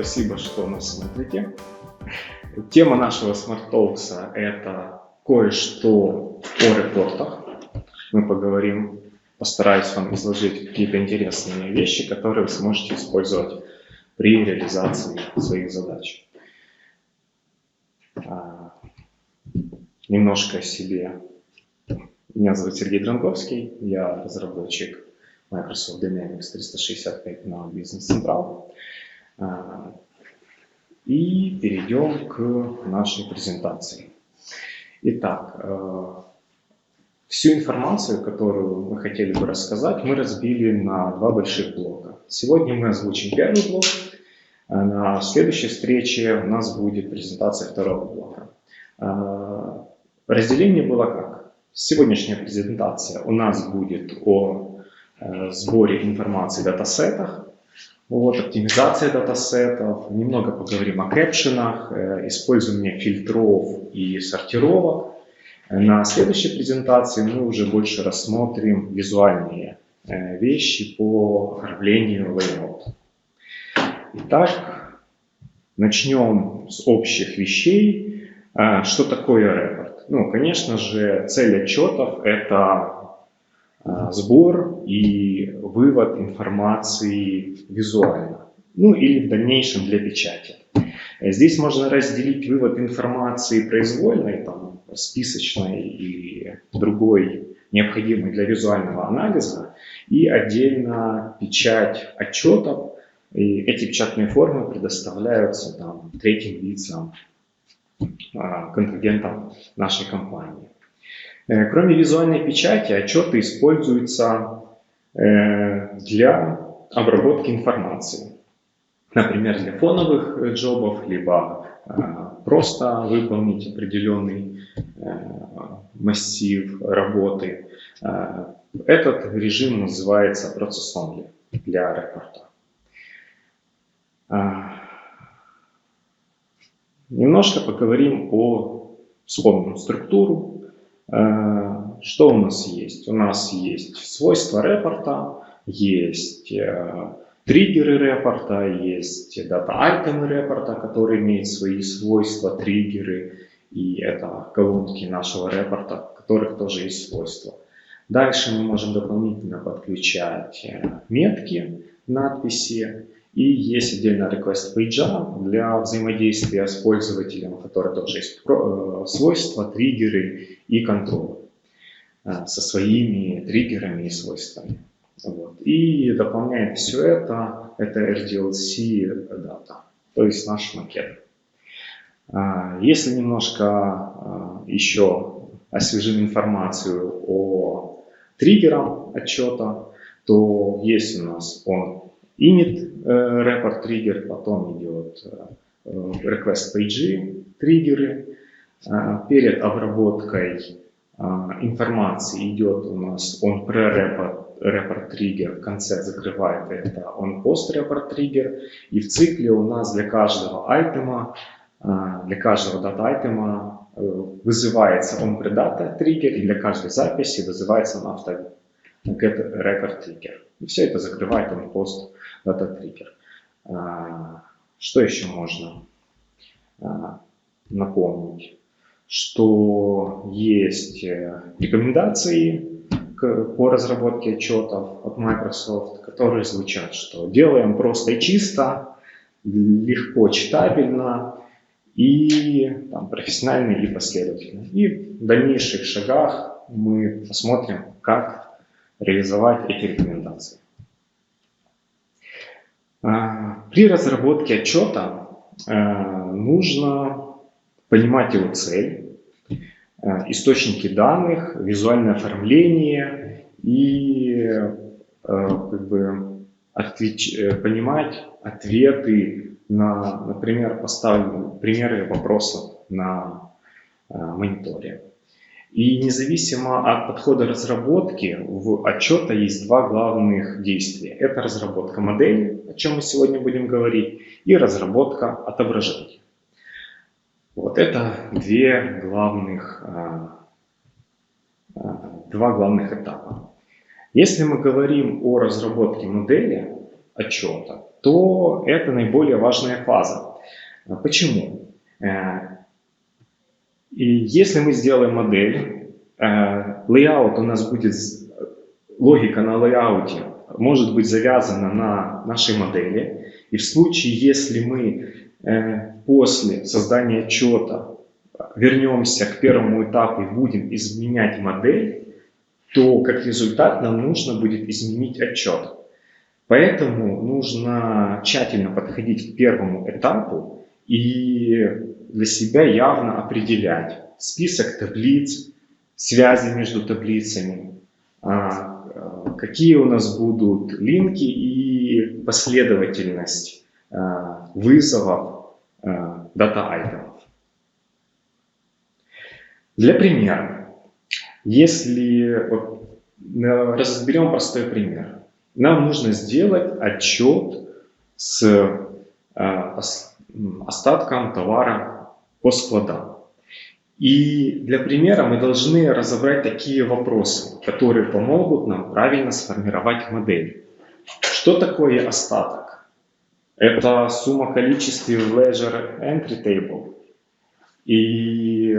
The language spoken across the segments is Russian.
спасибо, что нас смотрите. Тема нашего Smart Talks – это кое-что о репортах. Мы поговорим, постараюсь вам изложить какие-то интересные вещи, которые вы сможете использовать при реализации своих задач. Немножко о себе. Меня зовут Сергей Дранковский, я разработчик Microsoft Dynamics 365 на Business Central. И перейдем к нашей презентации. Итак, всю информацию, которую мы хотели бы рассказать, мы разбили на два больших блока. Сегодня мы озвучим первый блок, а на следующей встрече у нас будет презентация второго блока. Разделение было как? Сегодняшняя презентация у нас будет о сборе информации в датасетах, оптимизация датасетов, немного поговорим о кэпшенах, использовании фильтров и сортировок. На следующей презентации мы уже больше рассмотрим визуальные вещи по оформлению layout. Итак, начнем с общих вещей. Что такое репорт? Конечно же, цель отчетов – это сбор и вывод информации визуально, или в дальнейшем для печати. Здесь можно разделить вывод информации произвольной, списочной и другой, необходимой для визуального анализа, и отдельно печать отчетов. И эти печатные формы предоставляются третьим лицам, контрагентам нашей компании. Кроме визуальной печати, отчеты используются для обработки информации. Например, для фоновых джобов, либо просто выполнить определенный массив работы. Этот режим называется Process Only для репорта. Немножко поговорим вспомним структуру. Что у нас есть? У нас есть свойства репорта, есть триггеры репорта, есть дата-айтемы репорта, которые имеют свои свойства, триггеры, и это колонки нашего репорта, у которых тоже есть свойства. Дальше мы можем дополнительно подключать метки, надписи, и есть отдельно request page для взаимодействия с пользователем, у которого тоже есть свойства, триггеры и контроль со своими триггерами и свойствами. И дополняет все это RDLC Data, то есть наш макет. Если немножко еще освежим информацию о триггерах отчета, то есть у нас init report триггер, потом идет request page триггеры. Перед обработкой информации идет у нас pre-report триггер, в конце закрывает это post report триггер, и в цикле у нас для каждого айтема, для каждого дата-айтема вызывается pre-data триггер, и для каждой записи вызывается get record триггер. И все это закрывает post data триггер. Что еще можно напомнить? Что есть рекомендации по разработке отчетов от Microsoft, которые звучат, что делаем просто и чисто, легко читабельно и профессионально и последовательно. И в дальнейших шагах мы посмотрим, как реализовать эти рекомендации. При разработке отчета нужно понимать его цель, источники данных, визуальное оформление и понимать ответы на, например, поставленные примеры вопросов на мониторе. И независимо от подхода разработки, в отчета есть два главных действия. Это разработка модели, о чем мы сегодня будем говорить, и разработка отображений. Это два главных этапа. Если мы говорим о разработке модели, отчета, то это наиболее важная фаза. Почему? И если мы сделаем модель, layout у нас будет, логика на лейауте может быть завязана на нашей модели. И в случае, если мы после создания отчета вернемся к первому этапу и будем изменять модель, то как результат нам нужно будет изменить отчет. Поэтому нужно тщательно подходить к первому этапу и для себя явно определять список таблиц, связи между таблицами, какие у нас будут линки и последовательность вызовов дата-айтемов. Для примера, если разберем простой пример, нам нужно сделать отчет с остатком товара по складам. И для примера мы должны разобрать такие вопросы, которые помогут нам правильно сформировать модель. Что такое остаток? Это сумма количеств в Ledger Entry Table. И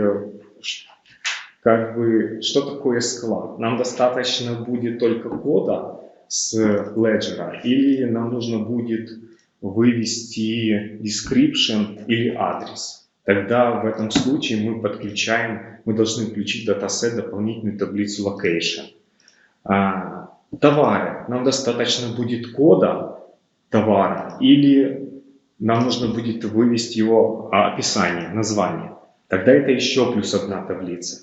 что такое склад? Нам достаточно будет только кода с Ledger, или нам нужно будет вывести description или адрес? Тогда в этом случае мы должны включить в датасет дополнительную таблицу location. Товары. Нам достаточно будет кода товара, или нам нужно будет вывести его описание, название. Тогда это еще плюс одна таблица.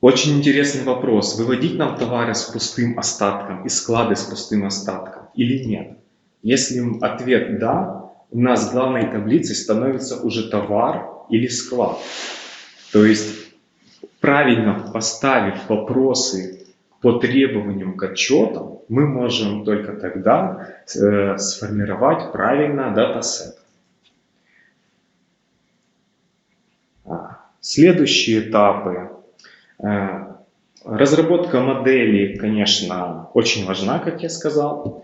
Очень интересный вопрос. Выводить нам товары с пустым остатком и склады с пустым остатком или нет? Если ответ «да», у нас главной таблицей становится уже товар или склад. То есть, правильно поставив вопросы по требованиям к отчетам, мы можем только тогда сформировать правильно датасет. Следующие этапы. Разработка модели, конечно, очень важна, как я сказал,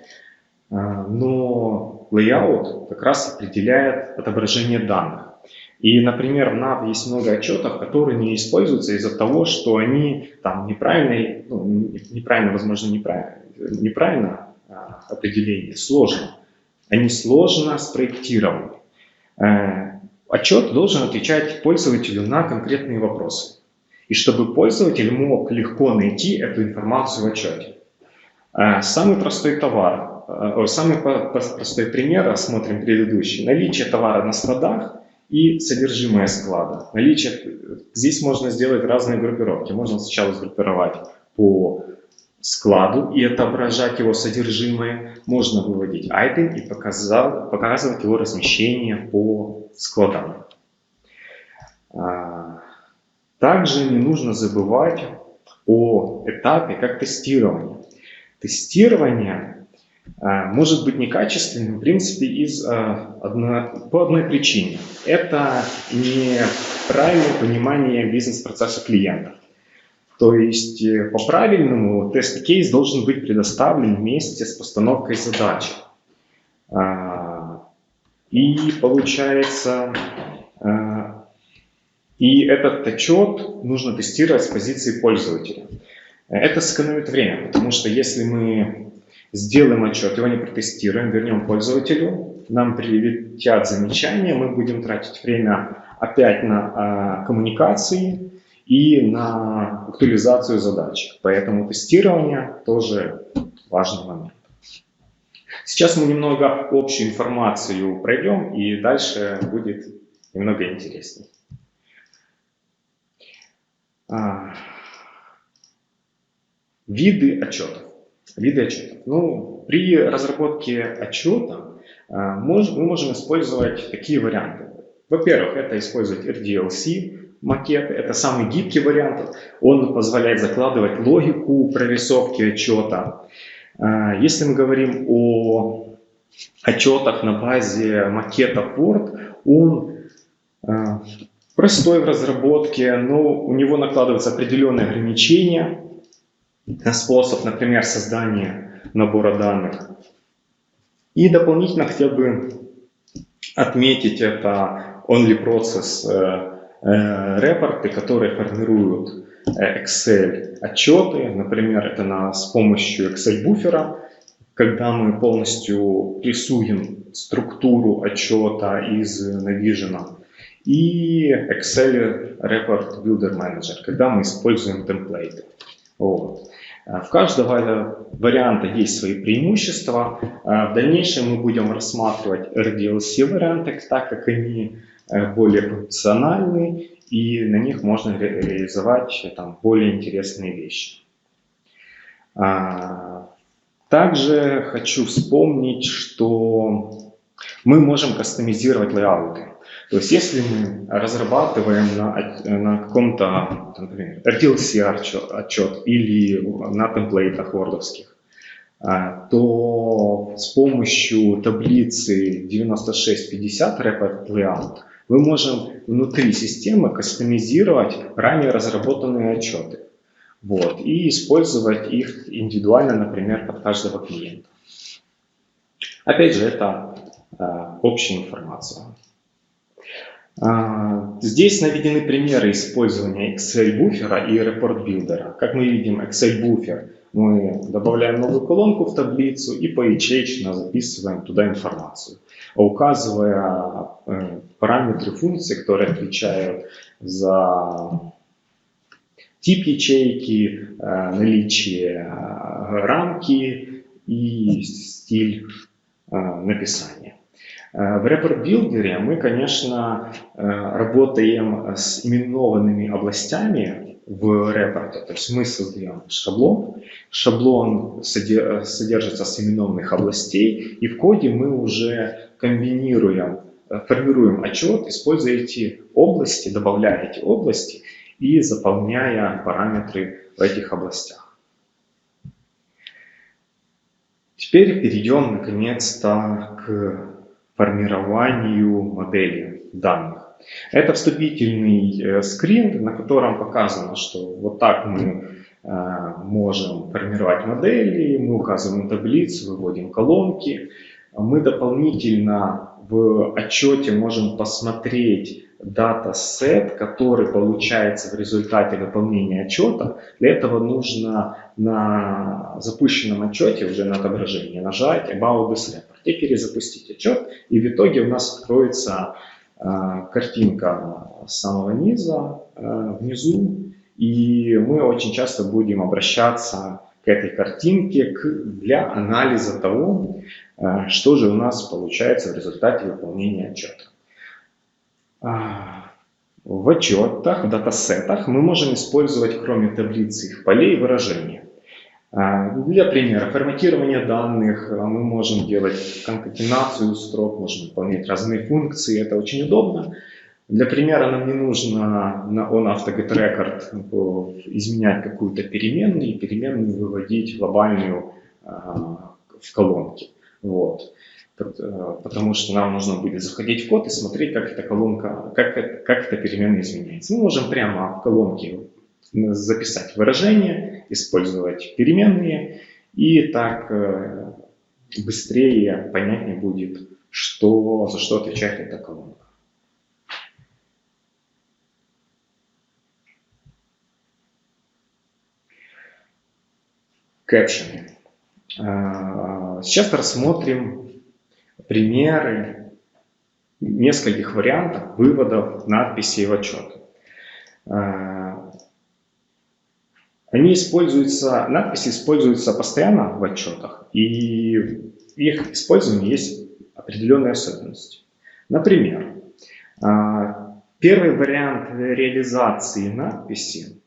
но layout как раз определяет отображение данных. И, например, в NAV есть много отчетов, которые не используются из-за того, что они там неправильно определение, сложно. Они сложно спроектированы. Отчет должен отвечать пользователю на конкретные вопросы. И чтобы пользователь мог легко найти эту информацию в отчете. Самый простой пример, рассмотрим предыдущий. Наличие товара на складах и содержимое склада. Здесь можно сделать разные группировки. Можно сначала сгруппировать по складу и отображать его содержимое. Можно выводить item и показывать его размещение по складам. Также не нужно забывать о этапе как тестирование. Тестирование может быть некачественным, в принципе, по одной причине. Это неправильное понимание бизнес-процесса клиента. То есть по-правильному тест-кейс должен быть предоставлен вместе с постановкой задачи. И получается, и этот отчет нужно тестировать с позиции пользователя. Это сэкономит время, потому что если мы сделаем отчет, его не протестируем, вернем пользователю, нам прилетят замечания, мы будем тратить время опять на коммуникации и на актуализацию задач. Поэтому тестирование тоже важный момент. Сейчас мы немного общую информацию пройдем, и дальше будет немного интереснее. Виды отчетов. При разработке отчета мы можем использовать такие варианты. Во-первых, это использовать RDLC макеты. Это самый гибкий вариант. Он позволяет закладывать логику прорисовки отчета. Если мы говорим о отчетах на базе макета Word, он простой в разработке, но у него накладываются определенные ограничения на способ, например, создания набора данных. И дополнительно хотел бы отметить это only process репорты, которые формируют Excel отчеты. Например, это с помощью Excel буфера, когда мы полностью рисуем структуру отчета из Navision, и Excel Report Builder Manager, когда мы используем темплейты. Вот. В каждого варианта есть свои преимущества. В дальнейшем мы будем рассматривать RDLC варианты, так как они более функциональны, и на них можно реализовать более интересные вещи. Также хочу вспомнить, что мы можем кастомизировать лейауты. То есть, если мы разрабатываем на каком-то, например, RDLC отчет или на темплейтах вордовских, то с помощью таблицы 9650 Report Layout мы можем внутри системы кастомизировать ранее разработанные отчеты. Вот, и использовать их индивидуально, например, под каждого клиента. Опять же, это общая информация. Здесь наведены примеры использования Excel буфера и Report Builder. Как мы видим, Excel буфер мы добавляем новую колонку в таблицу и поячеечно записываем туда информацию, указывая параметры функций, которые отвечают за тип ячейки, наличие рамки и стиль написания. В Report Builder мы, конечно, работаем с именованными областями в репорте. То есть мы создаем шаблон. Шаблон содержится с именованных областей, и в коде мы уже формируем отчет, используя эти области, добавляя эти области и заполняя параметры в этих областях. Теперь перейдем наконец-то к формированию модели данных. Это вступительный скрин, на котором показано, что вот так мы можем формировать модели, мы указываем таблицу, выводим колонки. Мы дополнительно в отчете можем посмотреть датасет, который получается в результате выполнения отчета. Для этого нужно на запущенном отчете, уже на отображении, нажать About this report и перезапустить отчет. И в итоге у нас откроется картинка с самого низа внизу. И мы очень часто будем обращаться к этой картинке для анализа того, что же у нас получается в результате выполнения отчета. В отчетах, в датасетах мы можем использовать, кроме таблицы, их полей, выражения. Для примера, форматирование данных мы можем делать конкатенацию строк, можем выполнять разные функции, это очень удобно. Для примера нам не нужно на onAutoGetRecord изменять какую-то переменную и переменную выводить глобальную в колонке. Вот. Потому что нам нужно будет заходить в код и смотреть, как эта колонка, как эта переменная изменяется. Мы можем прямо в колонке записать выражение, использовать переменные, и так быстрее, понятнее будет, за что отвечает эта колонка. Кэпшены. Сейчас рассмотрим примеры нескольких вариантов выводов надписей в отчет. Надписи используются постоянно в отчетах, и их использование есть определенные особенности. Например, первый вариант реализации надписи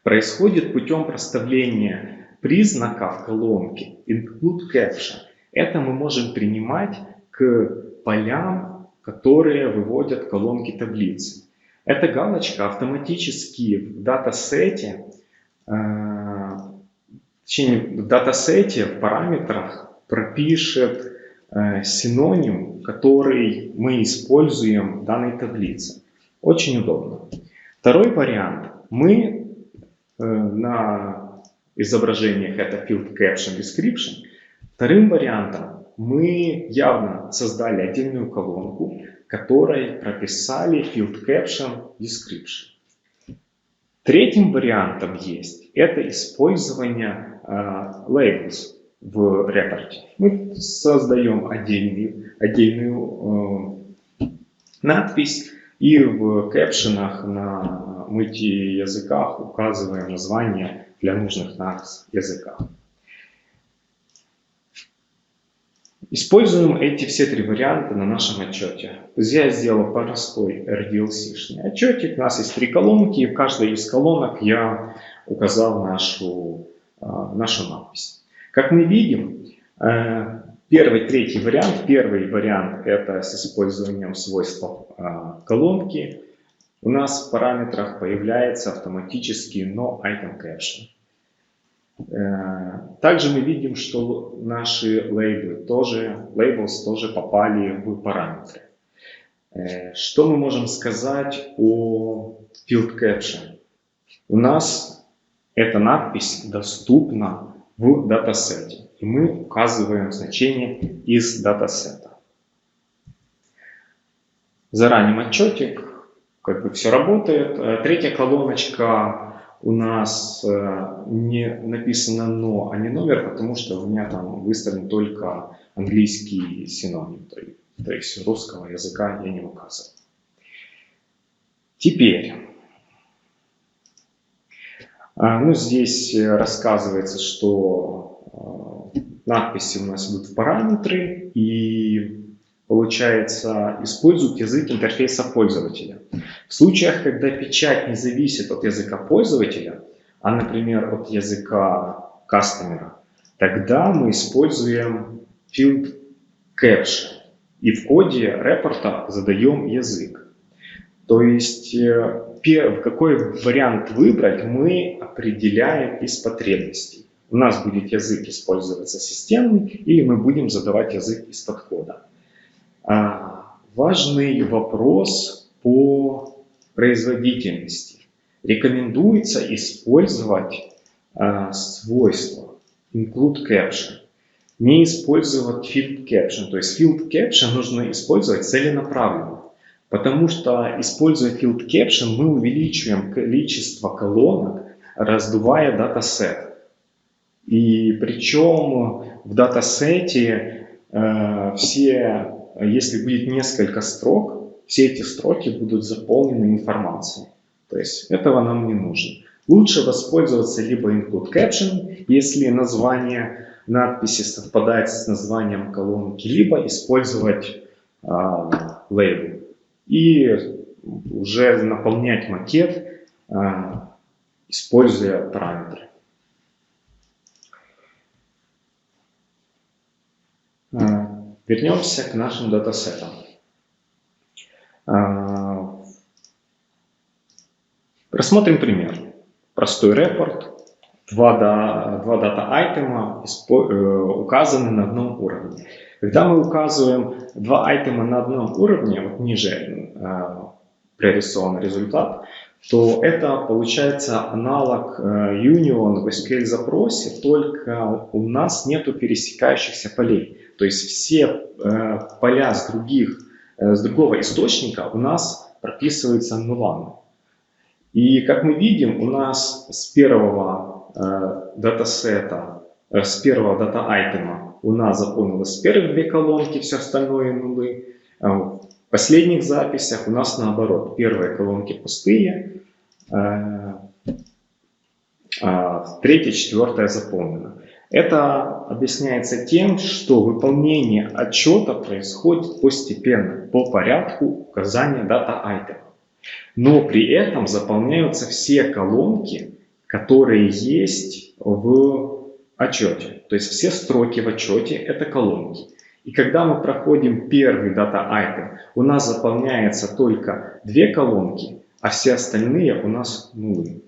происходит путем проставления признака в колонке Include Caption. Это мы можем принимать к полям, которые выводят колонки таблицы. Эта галочка автоматически в датасете, в параметрах пропишет синоним, который мы используем в данной таблице. Очень удобно. Второй вариант. Мы на изображениях это Field Caption Description. Вторым вариантом мы явно создали отдельную колонку, которой прописали field caption description. Третьим вариантом есть это использование labels в репорте. Мы создаем отдельную надпись и в кэпшенах на мультиязыках указываем название для нужных нас языках. Используем эти все три варианта на нашем отчете. Я сделал простой RDLC-шный отчетик. У нас есть три колонки, и в каждой из колонок я указал нашу надпись. Как мы видим, третий вариант. Первый вариант это с использованием свойства колонки. У нас в параметрах появляется автоматически noItemCaption. Также мы видим, что наши labels тоже попали в параметры. Что мы можем сказать о field caption? У нас эта надпись доступна в датасете, и мы указываем значение из датасета. Заранее отчетик, как бы все работает. Третья колоночка. У нас не написано «но», а не номер, потому что у меня там выставлен только английский синоним, то есть русского языка я не указываю. Теперь, здесь рассказывается, что надписи у нас идут в параметры и, получается, используют язык интерфейса пользователя. В случаях, когда печать не зависит от языка пользователя, а, например, от языка кастомера, тогда мы используем field caption и в коде репорта задаем язык. То есть, какой вариант выбрать, мы определяем из потребностей. У нас будет язык использоваться системный, или мы будем задавать язык из-под кода. Важный вопрос по производительности. Рекомендуется использовать свойство include caption, не использовать field caption. То есть field caption нужно использовать целенаправленно, потому что, используя field caption, мы увеличиваем количество колонок, раздувая датасет. И причем в датасете если будет несколько строк, все эти строки будут заполнены информацией. То есть этого нам не нужно. Лучше воспользоваться либо include caption, если название надписи совпадает с названием колонки, либо использовать label и уже наполнять макет, используя параметры. Вернемся к нашим датасетам. Рассмотрим пример. Простой репорт. Два дата-айтема указаны на одном уровне. Когда мы указываем два айтема на одном уровне, вот ниже прорисован результат, то это получается аналог Union в SQL запросе, только у нас нету пересекающихся полей. То есть все поля с другого источника у нас прописываются нулами. И как мы видим, у нас с первого датасета, с первого дата-айтема у нас заполнилось первые две колонки, все остальное нулы. В последних записях у нас наоборот, первые колонки пустые, третья, четвертая заполнена. Это объясняется тем, что выполнение отчета происходит постепенно, по порядку указания дата-айтема. Но при этом заполняются все колонки, которые есть в отчете. То есть все строки в отчете это колонки. И когда мы проходим первый дата-айтем, у нас заполняется только две колонки, а все остальные у нас нулы.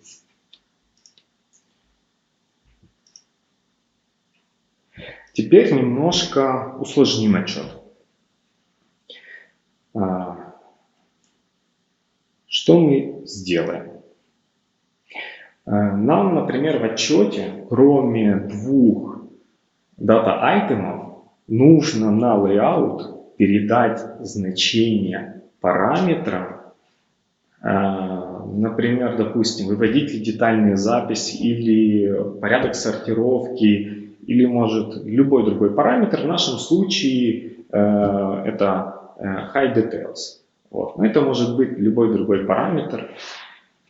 Теперь немножко усложним отчет. Что мы сделаем? Нам, например, в отчете, кроме двух дата-айтемов, нужно на layout передать значение параметров, например, допустим, выводить ли детальные записи или порядок сортировки, или может любой другой параметр. В нашем случае это high details. Вот. Но это может быть любой другой параметр.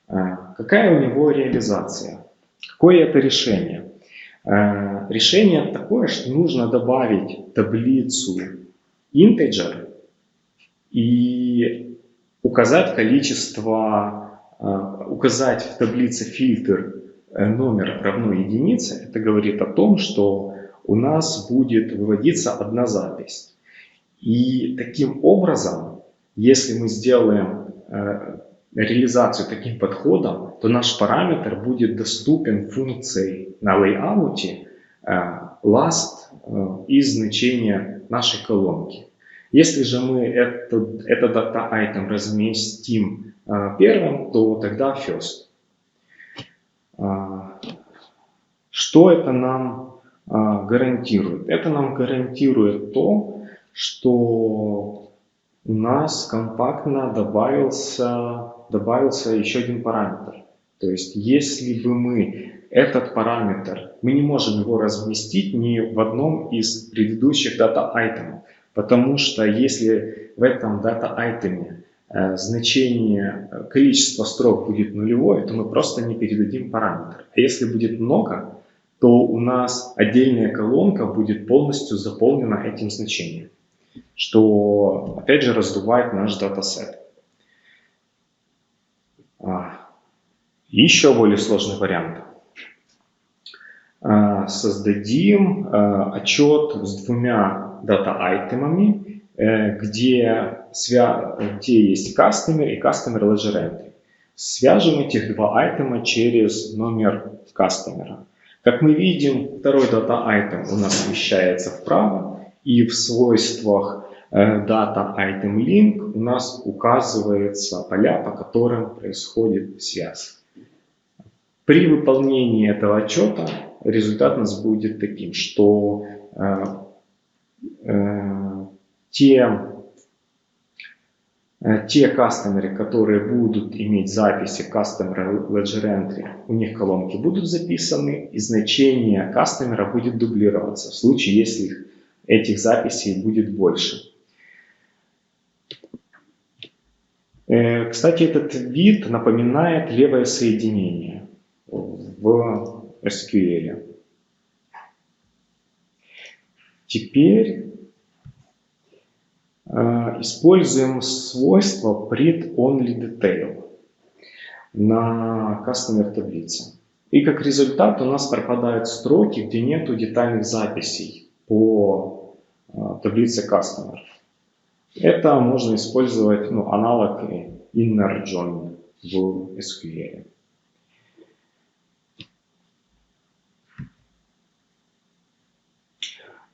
Какая у него реализация? Какое это решение? Решение такое, что нужно добавить таблицу integer и указать количество, указать в таблице фильтр номер равно единице. Это говорит о том, что у нас будет выводиться одна запись. И таким образом, если мы сделаем реализацию таким подходом, то наш параметр будет доступен функцией на layout last из значения нашей колонки. Если же мы этот data item разместим первым, то тогда first. Что это нам гарантирует? Это нам гарантирует то, что у нас компактно добавился еще один параметр. То есть, если бы мы этот параметр, мы не можем его разместить ни в одном из предыдущих дата-айтемов, потому что если в этом дата-айтеме значение количества строк будет нулевое, то мы просто не передадим параметр. А если будет много, то у нас отдельная колонка будет полностью заполнена этим значением, что опять же раздувает наш датасет. Еще более сложный вариант. Создадим отчет с двумя дата-айтемами, где есть customer и customer ledger entry. Свяжем этих два айтема через номер customer. Как мы видим, второй дата-айтем у нас смещается вправо, и в свойствах data item link у нас указываются поля, по которым происходит связь. При выполнении этого отчета результат у нас будет таким, что те кастомеры, которые будут иметь записи Customer Ledger Entry, у них колонки будут записаны, и значение кастомера будет дублироваться в случае, если этих записей будет больше. Кстати, этот вид напоминает левое соединение в SQL. Теперь используем свойство print-only-detail на customer таблице. И как результат у нас пропадают строки, где нету детальных записей по таблице customer. Это можно использовать аналог inner join в SQL.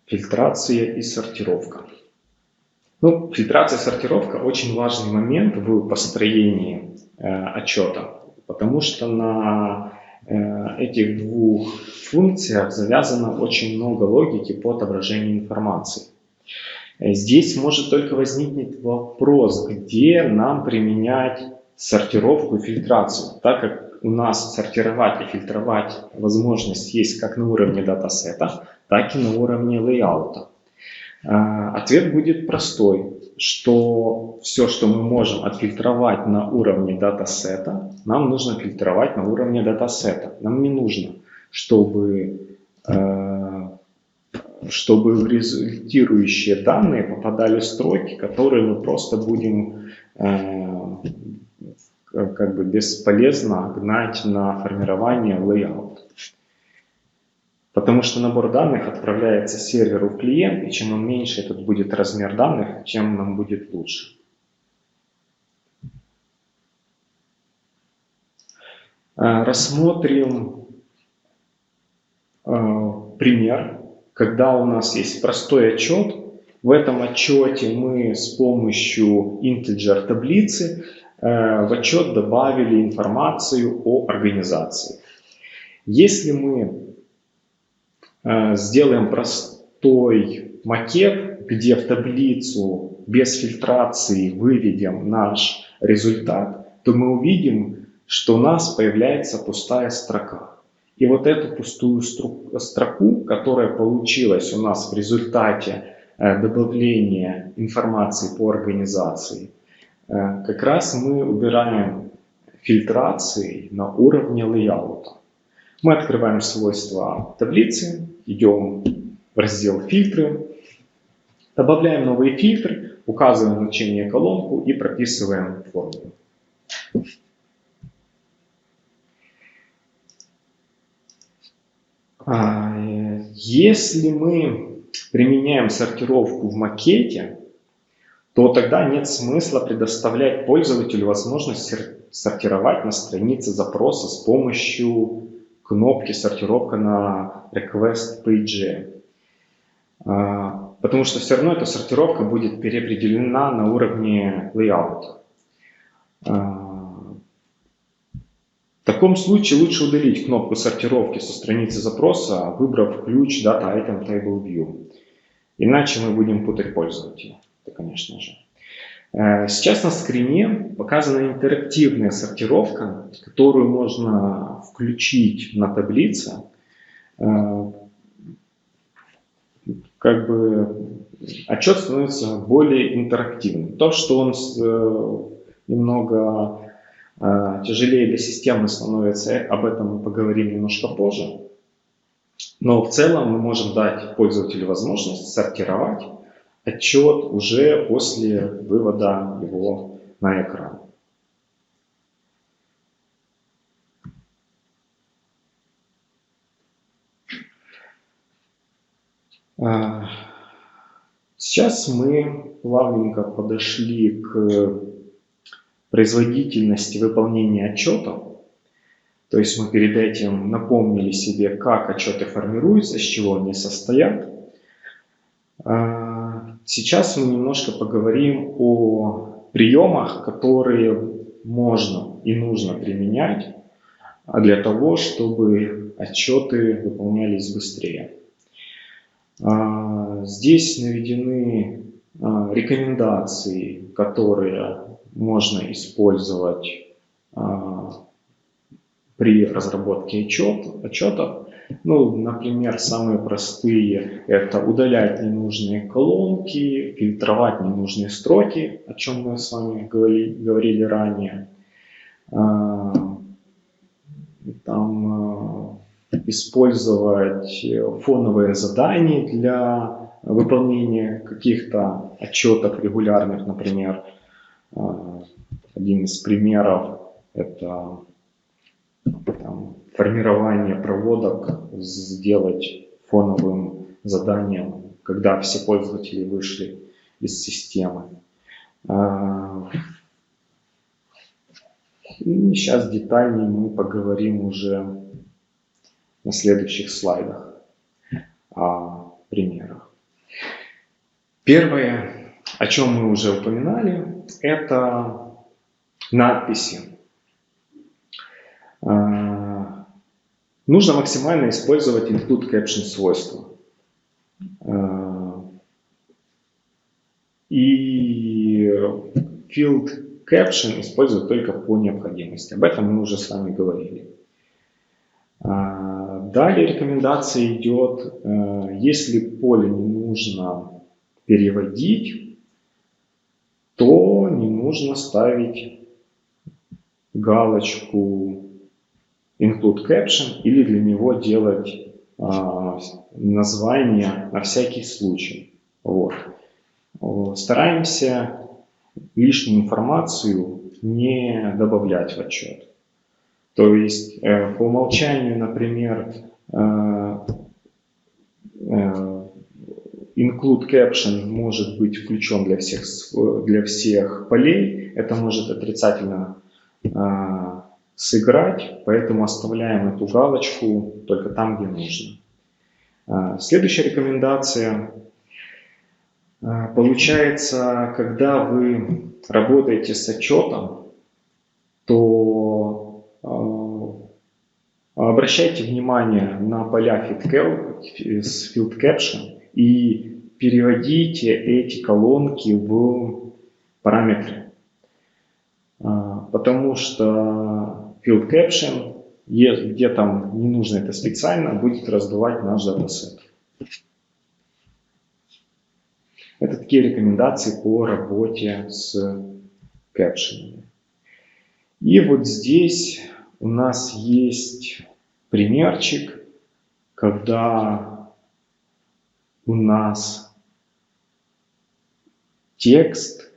Фильтрация и сортировка. Фильтрация и сортировка очень важный момент в построении отчета, потому что на этих двух функциях завязано очень много логики по отображению информации. Здесь может только возникнуть вопрос, где нам применять сортировку и фильтрацию, так как у нас сортировать и фильтровать возможность есть как на уровне датасета, так и на уровне лейаута. Ответ будет простой, что все, что мы можем отфильтровать на уровне датасета, нам нужно фильтровать на уровне датасета. Нам не нужно, чтобы в результирующие данные попадали строки, которые мы просто будем бесполезно гнать на формирование layout. Потому что набор данных отправляется серверу в клиент, и чем он меньше этот будет размер данных, тем нам будет лучше. Рассмотрим пример, когда у нас есть простой отчет. В этом отчете мы с помощью integer таблицы в отчет добавили информацию о организации. Если мы сделаем той макет, где в таблицу без фильтрации выведем наш результат, то мы увидим, что у нас появляется пустая строка. И вот эту пустую строку, которая получилась у нас в результате добавления информации по организации, как раз мы убираем фильтрацией на уровне лейаута. Мы открываем свойства таблицы, идем в раздел «Фильтры», добавляем новые фильтры, указываем значение колонку и прописываем формулу. Если мы применяем сортировку в макете, то тогда нет смысла предоставлять пользователю возможность сортировать на странице запроса с помощью кнопки «Сортировка на request page». Потому что все равно эта сортировка будет переопределена на уровне layout. В таком случае лучше удалить кнопку сортировки со страницы запроса, выбрав ключ Data Item Table View. Иначе мы будем путать пользователя. Это, конечно же. Сейчас на скрине показана интерактивная сортировка, которую можно включить на таблице. Как бы отчет становится более интерактивным. То, что он немного тяжелее для системы становится, об этом мы поговорим немножко позже. Но в целом мы можем дать пользователю возможность сортировать отчет уже после вывода его на экран. Сейчас мы плавненько подошли к производительности выполнения отчетов. То есть мы перед этим напомнили себе, как отчеты формируются, из чего они состоят. Сейчас мы немножко поговорим о приемах, которые можно и нужно применять для того, чтобы отчеты выполнялись быстрее. Здесь наведены рекомендации, которые можно использовать при разработке отчетов. Ну, например, самые простые – это удалять ненужные колонки, фильтровать ненужные строки, о чем мы с вами говорили ранее. Там использовать фоновые задания для выполнения каких-то отчетов регулярных, например. Один из примеров – это формирование проводок сделать фоновым заданием, когда все пользователи вышли из системы. И сейчас детальнее мы поговорим уже на следующих слайдах о примерах. Первое, о чем мы уже упоминали, это надписи. Нужно максимально использовать include caption свойства. И field caption использовать только по необходимости. Об этом мы уже с вами говорили. Далее рекомендация идет, если поле не нужно переводить, то не нужно ставить галочку include caption или для него делать название на всякий случай. Вот. Стараемся лишнюю информацию не добавлять в отчет. То есть по умолчанию, например, include caption может быть включен для всех полей. Это может отрицательно сыграть, поэтому оставляем эту галочку только там, где нужно. Следующая рекомендация. Получается, когда вы работаете с отчетом, то обращайте внимание на поля field caption и переводите эти колонки в параметры. Потому что field caption, где там не нужно это специально, будет раздувать наш датасет. Это такие рекомендации по работе с кэпшенами. И вот здесь у нас есть примерчик, когда у нас текст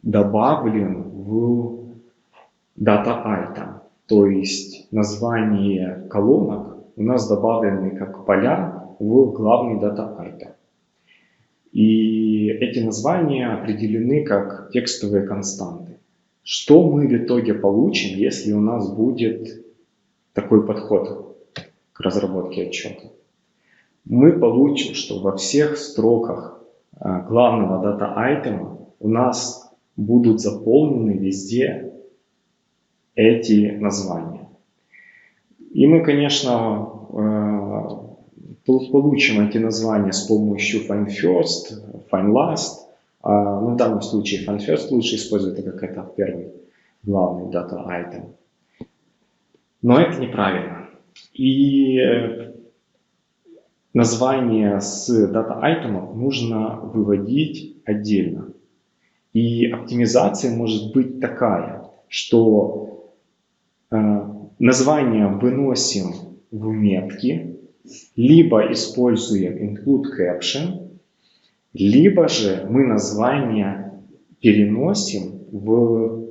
добавлен в data item, то есть название колонок у нас добавлены как поля в главный data item. И эти названия определены как текстовые константы. Что мы в итоге получим, если у нас будет такой подход к разработке отчета? Мы получим, что во всех строках главного data item у нас будут заполнены везде эти названия. И мы, конечно, получим эти названия с помощью find first, find last. Но в данном случае find first лучше использовать, так как это первый главный data item. Но это неправильно. И название с data item нужно выводить отдельно. И оптимизация может быть такая, что название выносим в метки, либо используем include caption, либо же мы название переносим в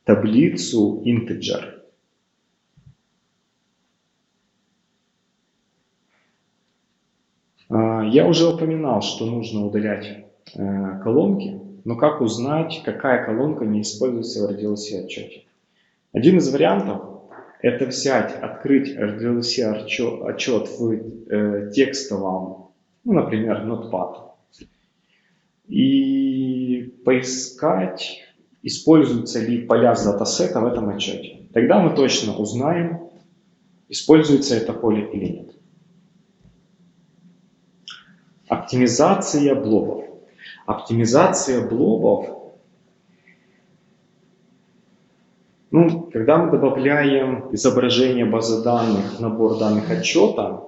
таблицу integer. Я уже упоминал, что нужно удалять колонки, но как узнать, какая колонка не используется в RDLC отчете? Один из вариантов – это взять, открыть RDLC отчет в текстовом, например, Notepad, и поискать, используются ли поля с датасета в этом отчете. Тогда мы точно узнаем, используется это поле или нет. Оптимизация блобов. Оптимизация блобов, когда мы добавляем изображение базы данных в набор данных отчета,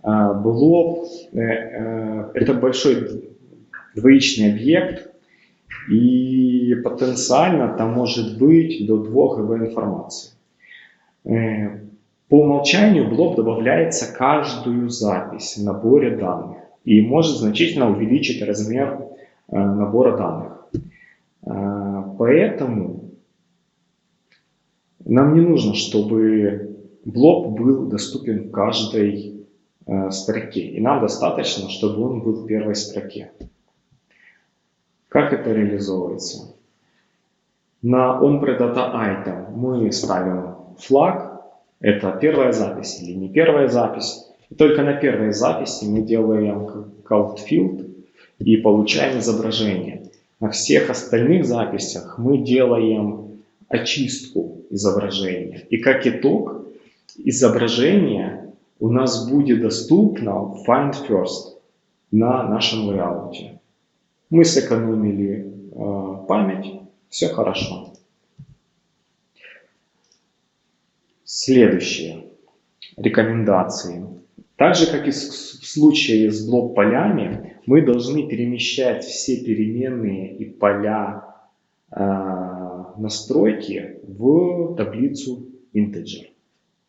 блоб – это большой двоичный объект, и потенциально там может быть до 2 ГБ информации. По умолчанию блоб добавляется каждую запись в наборе данных и может значительно увеличить размер набора данных. Поэтому нам не нужно, чтобы блоб был доступен в каждой строке. И нам достаточно, чтобы он был в первой строке. Как это реализовывается? На onPre-data-item мы ставим флаг. Это первая запись или не первая запись. И только на первой записи мы делаем called field и получаем изображение. На всех остальных записях мы делаем очистку изображения. И как итог, изображение у нас будет доступно в find first на нашем лейауте. Мы сэкономили память, все хорошо. Следующие рекомендации. Так же, как и в случае с блок-полями, мы должны перемещать все переменные и поля настройки в таблицу integer.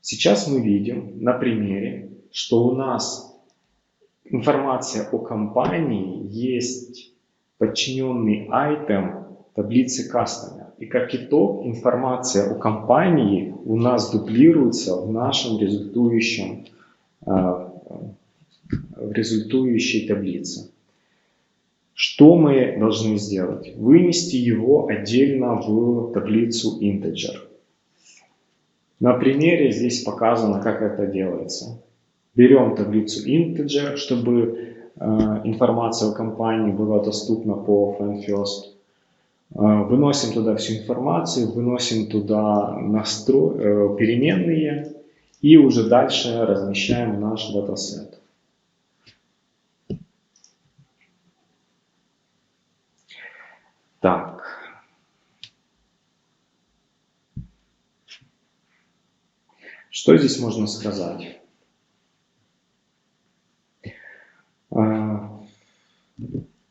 Сейчас мы видим на примере, что у нас информация о компании есть подчиненный item таблицы customer. И как итог, информация о компании у нас дублируется в нашем результующей таблице. Что мы должны сделать? Вынести его отдельно в таблицу integer. На примере здесь показано, как это делается. Берем таблицу integer, чтобы информация о компании была доступна по find first. Выносим туда всю информацию, выносим туда переменные и уже дальше размещаем наш датасет. Так. Что здесь можно сказать?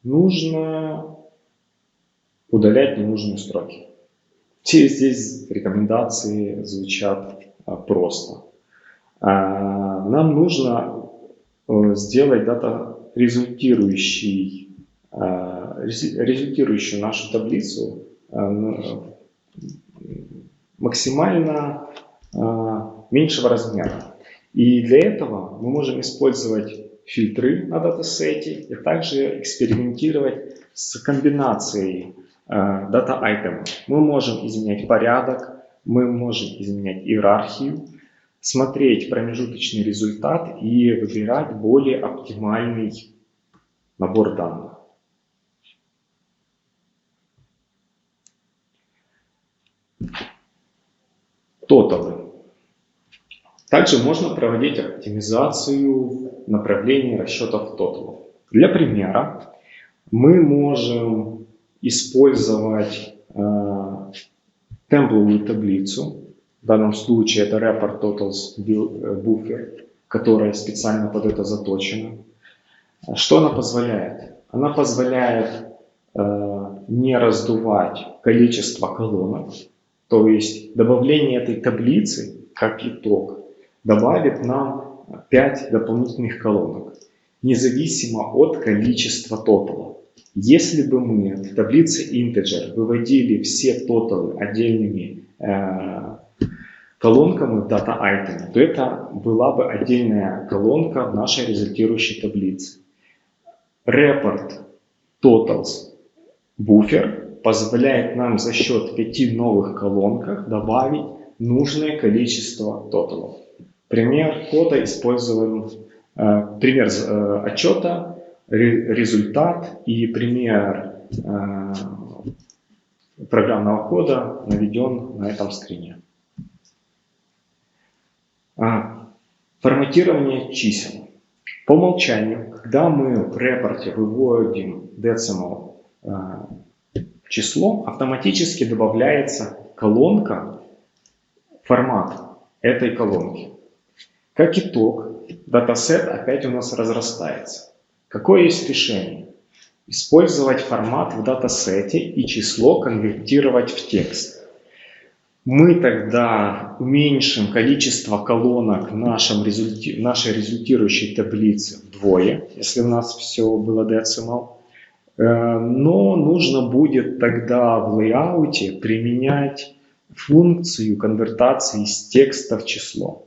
Нужно удалять ненужные строки. Здесь рекомендации звучат просто. Нам нужно сделать результирующую нашу таблицу максимально меньшего размера. И для этого мы можем использовать фильтры на датасете и также экспериментировать с комбинацией дата-айтемов. Мы можем изменять порядок, мы можем изменять иерархию, смотреть промежуточный результат и выбирать более оптимальный набор данных. Тоталы. Также можно проводить оптимизацию в направлении расчетов тоталов. Для примера мы можем использовать темпловую таблицу. В данном случае это Report Totals Buffer, которая специально под это заточена. Что она позволяет? Она позволяет не раздувать количество колонок, то есть добавление этой таблицы как итог добавит нам 5 дополнительных колонок, независимо от количества тоталов. Если бы мы в таблице integer выводили все тоталы отдельными колонками в data item, то это была бы отдельная колонка в нашей результирующей таблице. Report Totals Buffer позволяет нам за счет 5 новых колонок добавить нужное количество тоталов. Пример кода используем, пример отчета, результат и пример программного кода наведен на этом скрине. Форматирование чисел. По умолчанию, когда мы в репорте выводим decimal число, автоматически добавляется колонка, формат этой колонки. Как итог, датасет опять у нас разрастается. Какое есть решение? Использовать формат в датасете и число конвертировать в текст. Мы тогда уменьшим количество колонок в нашей результирующей таблице вдвое, если у нас все было decimal. Но нужно будет тогда в лейауте применять функцию конвертации из текста в число.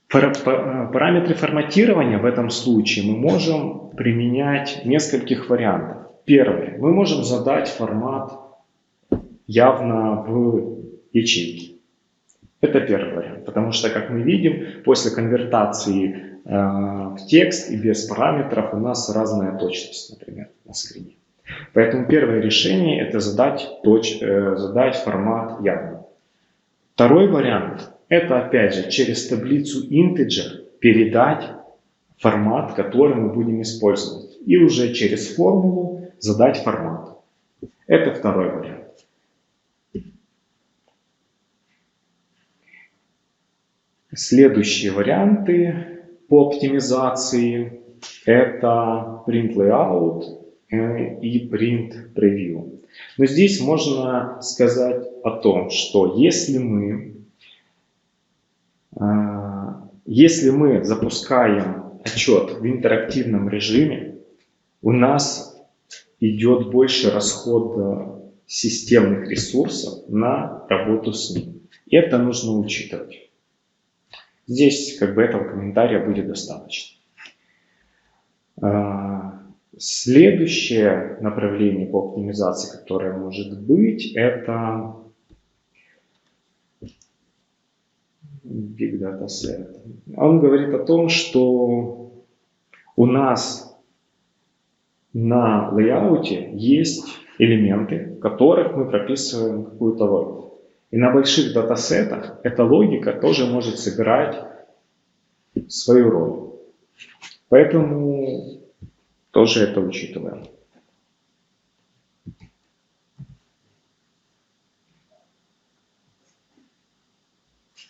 Параметры форматирования в этом случае мы можем применять нескольких вариантов. Первое. Мы можем задать формат явно в ячейке. Это первый вариант, потому что, как мы видим, после конвертации в текст и без параметров у нас разная точность, например, на скрине. Поэтому первое решение – это задать формат явно. Второй вариант – это, опять же, через таблицу integer передать формат, который мы будем использовать. И уже через формулу задать формат. Это второй вариант. Следующие варианты по оптимизации – это print layout и print preview. Но здесь можно сказать о том, что если мы запускаем отчет в интерактивном режиме, у нас идет больше расход системных ресурсов на работу с ним. И это нужно учитывать. Здесь этого комментария будет достаточно. Следующее направление по оптимизации, которое может быть, это Big Data Set. Он говорит о том, что у нас на лейауте есть элементы, в которых мы прописываем какую-то логику. И на больших датасетах эта логика тоже может сыграть свою роль. Поэтому тоже это учитываем.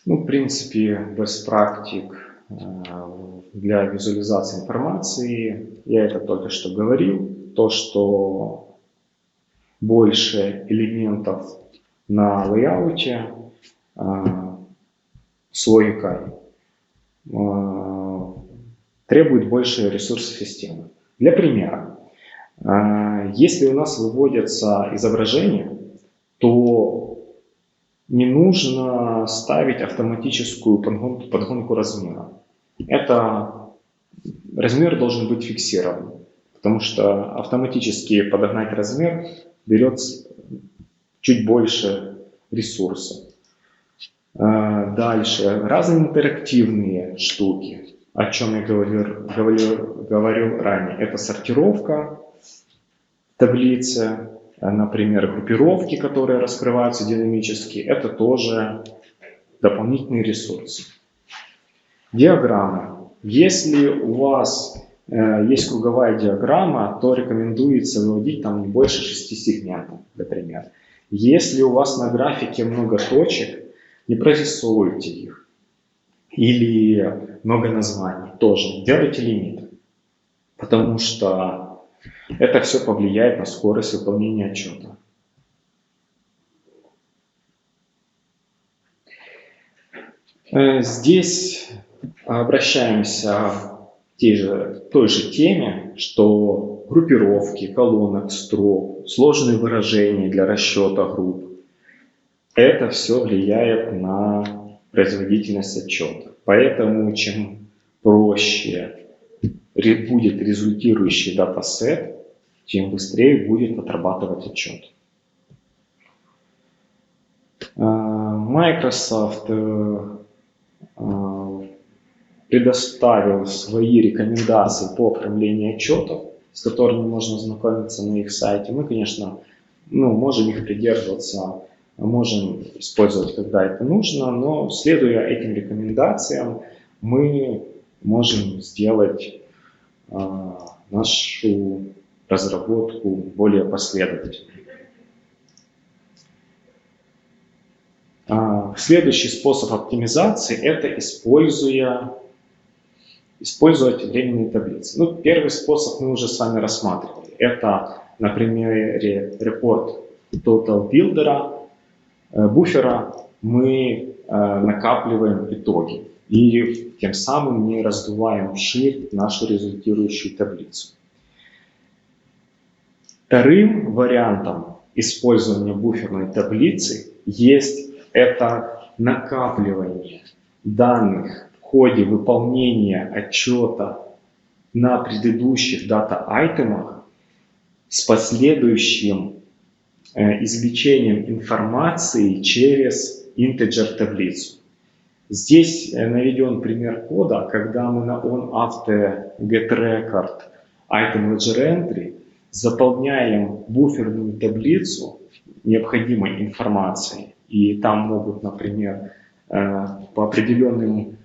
Ну, в принципе, best практик для визуализации информации, я это только что говорил, то, что больше элементов на лейауте с логикой требует больше ресурсов системы. Для примера, если у нас выводятся изображения, то не нужно ставить автоматическую подгонку размера. Размер должен быть фиксирован, потому что автоматически подогнать размер берет чуть больше ресурсов. Дальше, разные интерактивные штуки, о чем я говорил ранее. Это сортировка таблицы, например, группировки, которые раскрываются динамически. Это тоже дополнительный ресурс. Диаграммы. Если у вас есть круговая диаграмма, то рекомендуется выводить там не больше 6 сегментов, например. Если у вас на графике много точек, не прорисовывайте их. Или много названий. Тоже делайте лимит. Потому что это все повлияет на скорость выполнения отчета. Здесь обращаемся к той же теме, что группировки, колонок, строк, сложные выражения для расчета групп. Это все влияет на производительность отчета. Поэтому чем проще будет результирующий датасет, тем быстрее будет отрабатывать отчет. Microsoft предоставил свои рекомендации по оформлению отчетов, с которыми можно ознакомиться на их сайте. Мы, конечно, можем их придерживаться, можем использовать, когда это нужно, но следуя этим рекомендациям, мы можем сделать нашу разработку более последовательной. Следующий способ оптимизации – это использовать временные таблицы. Первый способ мы уже с вами рассматривали. Это на примере report Total Builder, буфера мы накапливаем итоги и тем самым не раздуваем вширь нашу результирующую таблицу. Вторым вариантом использования буферной таблицы есть это накапливание данных в ходе выполнения отчета на предыдущих дата-айтемах с последующим извлечением информации через integer-таблицу. Здесь наведен пример кода, когда мы на onAfter-getRecord item ledger entry заполняем буферную таблицу необходимой информацией, и там могут, например, по определенным,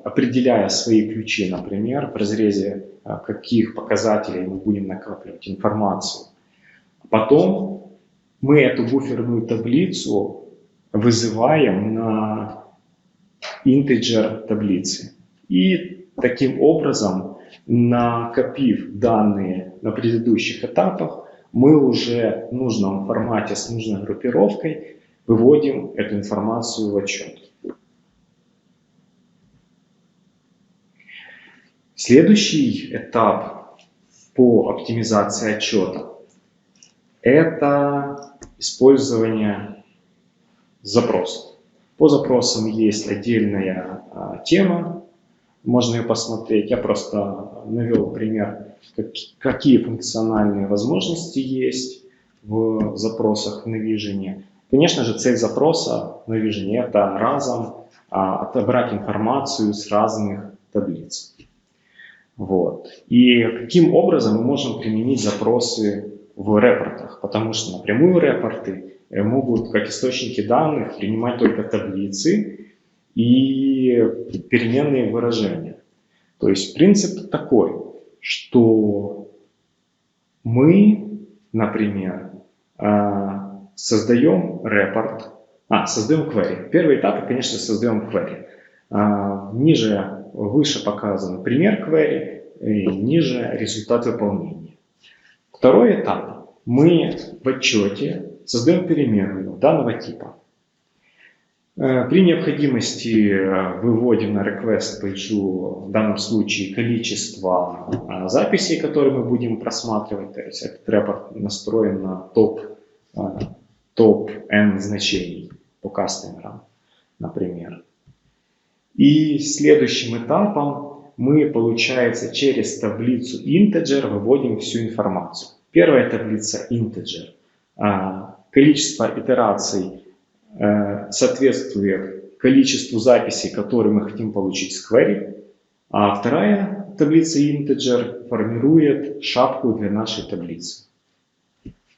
определяя свои ключи, например, в разрезе каких показателей мы будем накапливать информацию. Потом мы эту буферную таблицу вызываем на integer таблицы. И таким образом, накопив данные на предыдущих этапах, мы уже в нужном формате с нужной группировкой выводим эту информацию в отчет. Следующий этап по оптимизации отчета – это использование запросов. По запросам есть отдельная тема, можно ее посмотреть. Я просто навел пример, какие функциональные возможности есть в запросах в Navision. Конечно же, цель запроса в Navision – это разом отобрать информацию с разных таблиц. И каким образом мы можем применить запросы в репортах? Потому что напрямую репорты могут, как источники данных, принимать только таблицы и переменные выражения. То есть принцип такой, что мы, например, создаем репорт, Создаем query. Первый этап, конечно, создаем query. Выше показан пример query, и ниже результат выполнения. Второй этап. Мы в отчете создаем переменную данного типа. При необходимости выводим на request пейджу в данном случае количество записей, которые мы будем просматривать. То есть этот репорт настроен на топ n значений по кастомерам, например. И следующим этапом мы, получается, через таблицу integer выводим всю информацию. Первая таблица integer. Количество итераций соответствует количеству записей, которые мы хотим получить с query. А вторая таблица integer формирует шапку для нашей таблицы.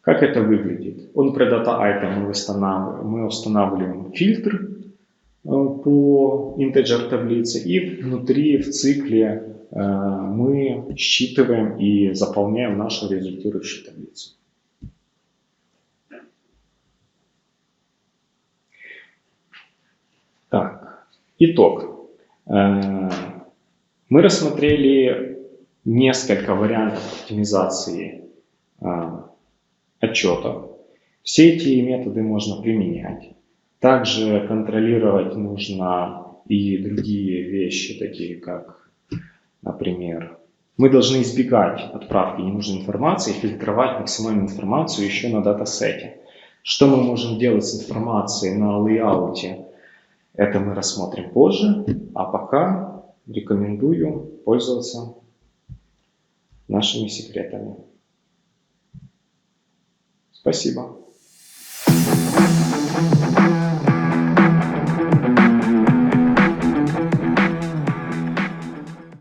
Как это выглядит? On pre-data item мы устанавливаем фильтр по integer таблице, и внутри в цикле мы считываем и заполняем нашу результирующую таблицу. Так, итог. Мы рассмотрели несколько вариантов оптимизации отчетов. Все эти методы можно применять. Также контролировать нужно и другие вещи, такие как, например, мы должны избегать отправки ненужной информации и фильтровать максимальную информацию еще на датасете. Что мы можем делать с информацией на лейауте? Это мы рассмотрим позже, а пока рекомендую пользоваться нашими секретами. Спасибо.